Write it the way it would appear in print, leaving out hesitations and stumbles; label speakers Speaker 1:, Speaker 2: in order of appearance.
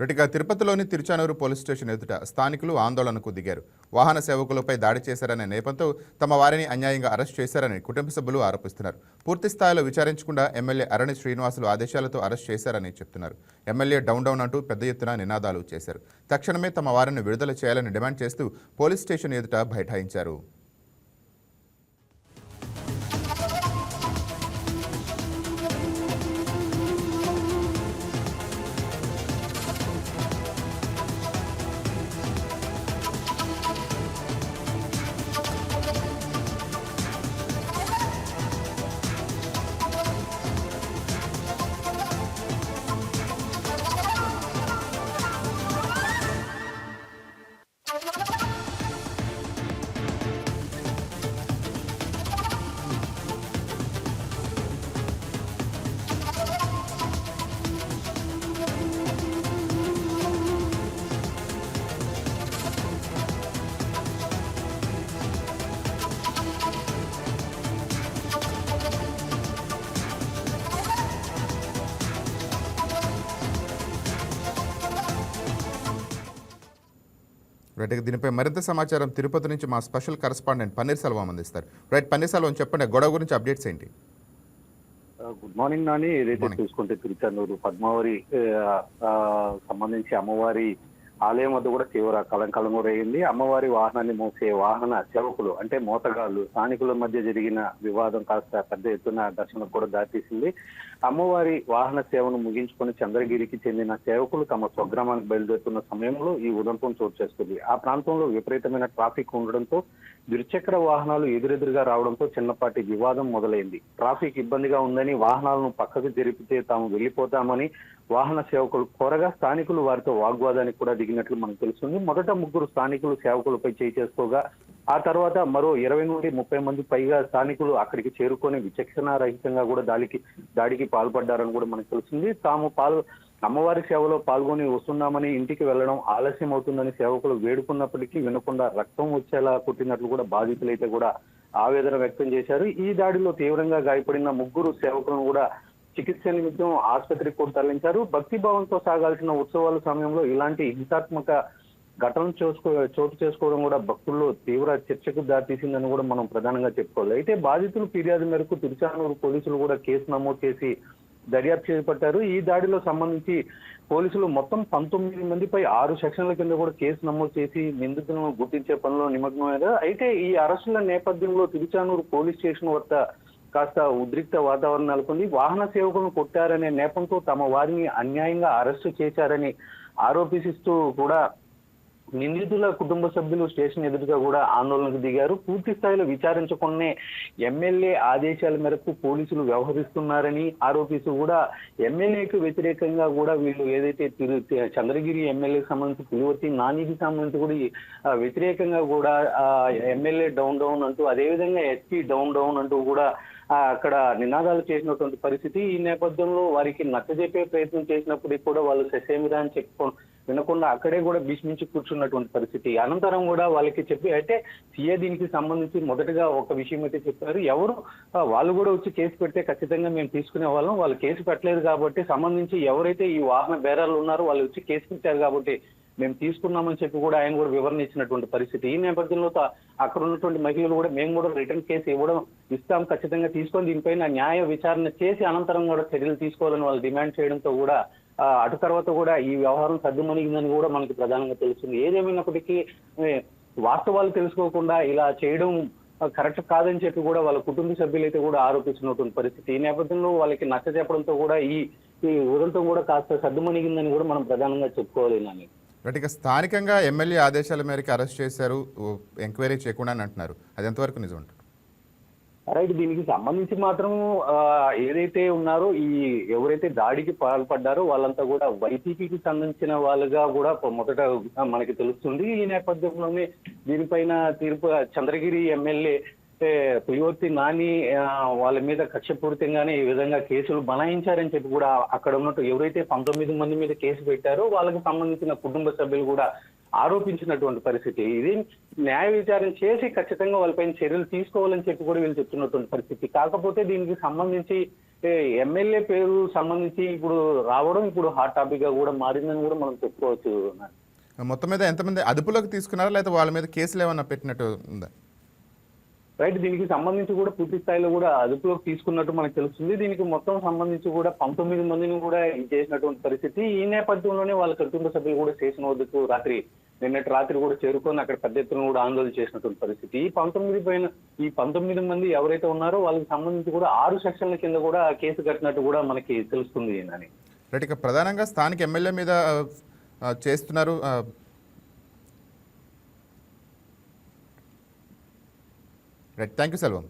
Speaker 1: ఇటుగా తిరుపతిలోని Tiruchanur police station ఎదుట స్థానికులు ఆందోళనకు దిగారు. వాహన సేవకులపై దాడి చేశారనే నేపంతో తమ వారిని అన్యాయంగా అరెస్ట్ చేశారని కుటుంబ సభ్యులు ఆరోపిస్తున్నారు. పూర్తి స్థాయిలో విచారించకుండా ఎమ్మెల్యే అరణి శ్రీనివాసులు ఆదేశాలతో అరెస్ట్ చేశారని చెప్తున్నారు. ఎమ్మెల్యే డౌన్ డౌన్ అంటూ పెద్ద ఎత్తున నినాదాలు చేశారు. తక్షణమే తమ వారిని విడుదల చేయాలని డిమాండ్ చేస్తూ పోలీస్ స్టేషన్ ఎదుట బైఠాయించారు. రైట్, దీనిపై మరింత సమాచారం తిరుపతి నుంచి మా స్పెషల్ కరెస్పాండెంట్ పన్నీర్ సెల్వం అందిస్తారు. రైట్, పన్నీర్ సెల్వం చెప్పండి, గొడవ గురించి అప్డేట్స్ ఏంటి?
Speaker 2: Good morning Nani. ఏదైతే చూసుకుంటే తిరుచానూరు పద్మావరి సంబంధించి అమ్మవారి ఆలయం వద్ద కూడా తీవ్ర కలంకలం కూడా అయింది. అమ్మవారి వాహనాన్ని మోసే వాహన సేవకులు అంటే మోతగాళ్లు స్థానికుల మధ్య జరిగిన వివాదం కాస్త పెద్ద ఎత్తున ఘర్షణకు కూడా దారితీసింది. అమ్మవారి వాహన సేవను ముగించుకొని చంద్రగిరికి చెందిన సేవకులు తమ స్వగ్రామానికి బయలుదేరుతున్న సమయంలో ఈ ఉదంతం చోటు చేసుకుంది. ఆ ప్రాంతంలో విపరీతమైన ట్రాఫిక్ ఉండడంతో ద్విచక్ర వాహనాలు ఎదురెదురుగా రావడంతో చిన్నపాటి వివాదం మొదలైంది. ట్రాఫిక్ ఇబ్బందిగా ఉందని వాహనాలను పక్కకు జరిపితే తాము వెళ్లిపోతామని వాహన సేవకులు కోరగా స్థానికులు వారితో వాగ్వాదానికి కూడా దిగినట్లు మనకు తెలుస్తుంది. మొదట ముగ్గురు స్థానికులు సేవకులపై చేయి చేసుకోగా ఆ తర్వాత మరో 20 నుండి 30 మంది పైగా స్థానికులు అక్కడికి చేరుకొని విచక్షణారహితంగా కూడా దాడికి పాల్పడ్డారని కూడా మనకు తెలుస్తుంది. తాము అమ్మవారి సేవలో పాల్గొని వస్తున్నామని ఇంటికి వెళ్లడం ఆలస్యం అవుతుందని సేవకులు వేడుకున్నప్పటికీ వినకుండా రక్తం వచ్చేలా కొట్టినట్లు కూడా బాధితులైతే కూడా ఆవేదన వ్యక్తం చేశారు. ఈ దాడిలో తీవ్రంగా గాయపడిన ముగ్గురు సేవకులను కూడా చికిత్స నిమిత్తం ఆసుపత్రికి కూడా తరలించారు. భక్తిభావంతో సాగాల్సిన ఉత్సవాల సమయంలో ఇలాంటి హింసాత్మక ఘటనలు చోటు చేసుకోవడం కూడా భక్తుల్లో తీవ్ర చర్చకు దారితీసిందని కూడా మనం ప్రధానంగా చెప్పుకోవాలి. అయితే బాధితులు ఫిర్యాదు మేరకు తిరుచానూరు పోలీసులు కూడా కేసు నమోదు చేసి దర్యాప్తు చేపట్టారు. ఈ దాడిలో సంబంధించి పోలీసులు మొత్తం 19 మందిపై 6 సెక్షన్ల కింద కూడా కేసు నమోదు చేసి నిందితులను గుర్తించే పనిలో నిమగ్నమయ్యారు. అయితే ఈ అరెస్టుల నేపథ్యంలో తిరుచానూరు పోలీస్ స్టేషన్ వద్ద కాస్త ఉద్రిక్త వాతావరణం నెలకొంది. వాహన సేవకులను కొట్టారనే నేపంతో తమ వారిని అన్యాయంగా అరెస్టు చేశారని ఆరోపిస్తూ కూడా నిందితుల కుటుంబ సభ్యులు స్టేషన్ ఎదురుగా కూడా ఆందోళనకు దిగారు. పూర్తి స్థాయిలో విచారించకుండానే ఎమ్మెల్యే ఆదేశాల మేరకు పోలీసులు వ్యవహరిస్తున్నారని ఆరోపిస్తూ కూడా ఎమ్మెల్యేకు వ్యతిరేకంగా కూడా వీళ్ళు ఏదైతే చంద్రగిరి ఎమ్మెల్యేకి సంబంధించి పులివర్తి నానికి సంబంధించి కూడా వ్యతిరేకంగా కూడా ఎమ్మెల్యే డౌన్ డౌన్ అంటూ అదేవిధంగా ఎస్పీ డౌన్ డౌన్ అంటూ కూడా అక్కడ నినాదాలు చేసినటువంటి పరిస్థితి. ఈ నేపథ్యంలో వారికి నచ్చజెప్పే ప్రయత్నం చేసినప్పటికీ కూడా వాళ్ళు ససేమిరా అని వినకుండా అక్కడే కూడా భీష్మించి కూర్చున్నటువంటి పరిస్థితి. అనంతరం కూడా వాళ్ళకి చెప్పి అయితే సీఏ దీనికి సంబంధించి మొదటగా ఒక విషయం అయితే చెప్పారు. వాళ్ళు కూడా వచ్చి కేసు పెడితే ఖచ్చితంగా మేము తీసుకునే వాళ్ళం, వాళ్ళు కేసు పెట్టలేదు కాబట్టి సంబంధించి ఎవరైతే ఈ వాహన బేరాలు ఉన్నారో వాళ్ళు వచ్చి కేసు పెట్టారు కాబట్టి మేము తీసుకున్నామని చెప్పి కూడా ఆయన కూడా వివరణ ఇచ్చినటువంటి పరిస్థితి. ఈ నేపథ్యంలో అక్కడ ఉన్నటువంటి మహిళలు కూడా మేము కూడా రిటర్న్ కేసు ఇస్తాం ఖచ్చితంగా తీసుకొని దీనిపైన న్యాయ విచారణ చేసి అనంతరం కూడా చర్యలు తీసుకోవాలని వాళ్ళు డిమాండ్ చేయడంతో కూడా అటు తర్వాత కూడా ఈ వ్యవహారం సద్దుమణిగిందని కూడా మనకి ప్రధానంగా తెలుస్తుంది. ఏదేమైనప్పటికీ వాస్తవాలు తెలుసుకోకుండా ఇలా చేయడం కరెక్ట్ కాదని చెప్పి కూడా వాళ్ళ కుటుంబ సభ్యులైతే కూడా ఆరోపిస్తున్నటువంటి పరిస్థితి. ఈ నేపథ్యంలో వాళ్ళకి నచ్చ చెప్పడంతో కూడా ఈ ఉదంతం కూడా కాస్త సద్దుమణిగిందని కూడా మనం ప్రధానంగా చెప్పుకోవాలి. నాని,
Speaker 1: ఇక స్థానికంగా ఎమ్మెల్యే ఆదేశాల మేరకు అరెస్ట్ చేశారు, ఎంక్వైరీ చేయకుండా అని అంటున్నారు. అది ఎంతవరకు నిజం అంటారు?
Speaker 2: రైట్, దీనికి సంబంధించి మాత్రం ఏదైతే ఉన్నారో ఎవరైతే దాడికి పాల్పడ్డారో వాళ్ళంతా కూడా వైసీపీకి సంబంధించిన వాళ్ళుగా కూడా మొదట మనకి తెలుస్తుంది. ఈ నేపథ్యంలోనే దీనిపైన చంద్రగిరి ఎమ్మెల్యే పులివర్తి నాని వాళ్ళ మీద కక్షపూరితంగానే ఈ విధంగా కేసులు బనాయించారని చెప్పి కూడా అక్కడ ఉన్నట్టు ఎవరైతే 19 మంది మీద కేసు పెట్టారో వాళ్ళకి సంబంధించిన కుటుంబ సభ్యులు కూడా ఆరోపించినటువంటి పరిస్థితి. ఇది న్యాయ విచారణ చేసి ఖచ్చితంగా వాళ్ళపైన చర్యలు తీసుకోవాలని చెప్పి కూడా వీళ్ళు చెప్తున్నటువంటి పరిస్థితి. కాకపోతే దీనికి సంబంధించి ఎమ్మెల్యే పేరు సంబంధించి ఇప్పుడు రావడం ఇప్పుడు హాట్ టాపిక్ గా కూడా మారిందని కూడా మనం చెప్పుకోవచ్చు.
Speaker 1: మొత్తం మీద ఎంతమంది అదుపులోకి తీసుకున్నారా, లేకపోతే వాళ్ళ మీద కేసులు ఏమన్నా పెట్టినట్టు ఉందా?
Speaker 2: రైట్, దీనికి సంబంధించి కూడా పూర్తి స్థాయిలో కూడా అదుపులోకి తీసుకున్నట్టు మనకు తెలుస్తుంది. దీనికి మొత్తం సంబంధించి కూడా 19 మందిని కూడా చేసినటువంటి పరిస్థితి. ఈ నేపథ్యంలోనే వాళ్ళ కుటుంబ సభ్యులు కూడా స్టేషన్ వద్దకు నిన్నటి రాత్రి కూడా చేరుకొని అక్కడ పెద్ద ఎత్తున కూడా ఆందోళన చేసినటువంటి పరిస్థితి. ఈ 19 మంది ఎవరైతే ఉన్నారో వాళ్ళకి సంబంధించి కూడా 6 సెక్షన్ల కింద కూడా కేసు కట్టినట్టు కూడా మనకి తెలుస్తుంది అని.
Speaker 1: రైట్, ఇక ప్రధానంగా స్థానిక ఎమ్మెల్యే మీద చేస్తున్నారు. Right, thank you Selvam.